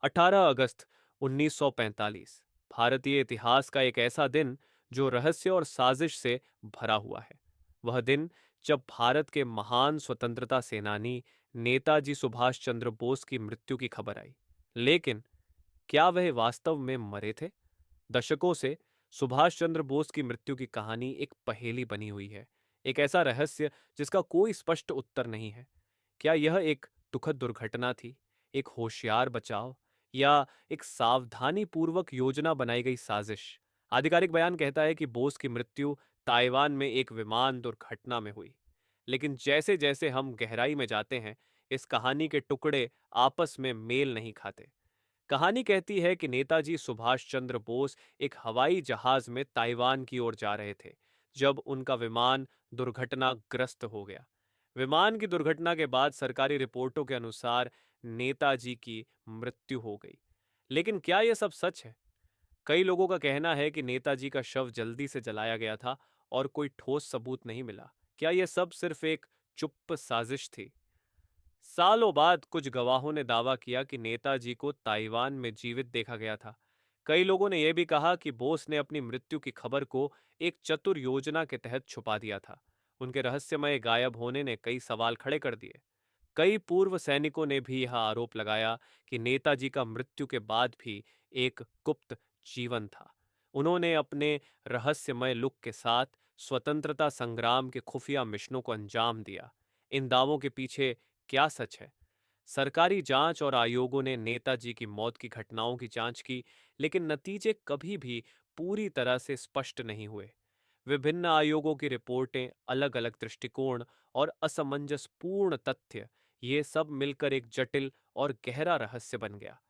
18 अगस्त 1945 भारतीय इतिहास का एक ऐसा दिन जो रहस्य और साजिश से भरा हुआ है। वह दिन जब भारत के महान स्वतंत्रता सेनानी नेताजी सुभाष चंद्र बोस की मृत्यु की खबर आई। लेकिन क्या वह वास्तव में मरे थे? दशकों से सुभाष चंद्र बोस की मृत्यु की कहानी एक पहेली बनी हुई है, एक ऐसा रहस्य जिसका कोई स्पष्ट उत्तर नहीं है। क्या यह एक दुखद दुर्घटना थी, एक होशियार बचाव, या एक सावधानी पूर्वक योजना बनाई गई साजिश? आधिकारिक बयान कहता है कि बोस की मृत्यु ताइवान में एक विमान दुर्घटना में हुई। लेकिन जैसे जैसे हम गहराई में जाते हैं, इस कहानी के टुकड़े आपस में मेल नहीं खाते। कहानी कहती है कि नेताजी सुभाष चंद्र बोस एक हवाई जहाज में ताइवान की ओर जा रहे थे जब उनका विमान दुर्घटनाग्रस्त हो गया। विमान की दुर्घटना के बाद सरकारी रिपोर्टों के अनुसार नेताजी की मृत्यु हो गई। लेकिन क्या यह सब सच है? कई लोगों का कहना है कि नेताजी का शव जल्दी से जलाया गया था और कोई ठोस सबूत नहीं मिला। क्या यह सब सिर्फ एक चुप साजिश थी? सालों बाद कुछ गवाहों ने दावा किया कि नेताजी को ताइवान में जीवित देखा गया था। कई लोगों ने यह भी कहा कि बोस ने अपनी मृत्यु की खबर को एक चतुर योजना के तहत छुपा दिया था। उनके रहस्यमय गायब होने ने कई सवाल खड़े कर दिए। कई पूर्व सैनिकों ने भी यह आरोप लगाया कि नेताजी का मृत्यु के बाद भी एक गुप्त जीवन था। उन्होंने अपने रहस्यमय लुक के साथ स्वतंत्रता संग्राम के खुफिया मिशनों को अंजाम दिया। इन दावों के पीछे क्या सच है? सरकारी जांच और आयोगों ने नेताजी की मौत की घटनाओं की जांच की, लेकिन नतीजे कभी भी पूरी तरह से स्पष्ट नहीं हुए। विभिन्न आयोगों की रिपोर्टें, अलग-अलग दृष्टिकोण और असमंजसपूर्ण तथ्य, ये सब मिलकर एक जटिल और गहरा रहस्य बन गया।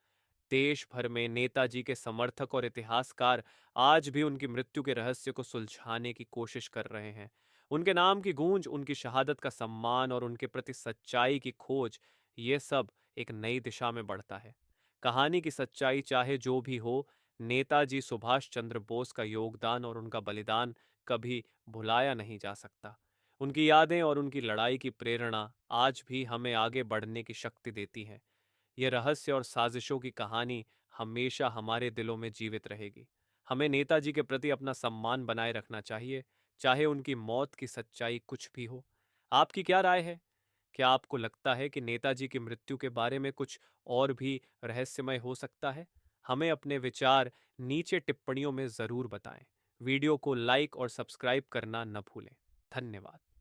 देश भर में नेताजी के समर्थक और इतिहासकार आज भी उनकी मृत्यु के रहस्य को सुलझाने की कोशिश कर रहे हैं। उनके नाम की गूंज, उनकी शहादत का सम्मान और उनके प्रति सच्चाई की खोज, ये सब एक नई दिशा में बढ़ता है। कहानी की सच्चाई चाहे जो भी हो, नेताजी सुभाष चंद्र बोस का योगदान और उनका बलिदान कभी भुलाया नहीं जा सकता। उनकी यादें और उनकी लड़ाई की प्रेरणा आज भी हमें आगे बढ़ने की शक्ति देती हैं। यह रहस्य और साजिशों की कहानी हमेशा हमारे दिलों में जीवित रहेगी। हमें नेताजी के प्रति अपना सम्मान बनाए रखना चाहिए, चाहे उनकी मौत की सच्चाई कुछ भी हो। आपकी क्या राय है? क्या आपको लगता है कि नेताजी की मृत्यु के बारे में कुछ और भी रहस्यमय हो सकता है? हमें अपने विचार नीचे टिप्पणियों में ज़रूर बताएं। वीडियो को लाइक और सब्सक्राइब करना न भूलें। धन्यवाद।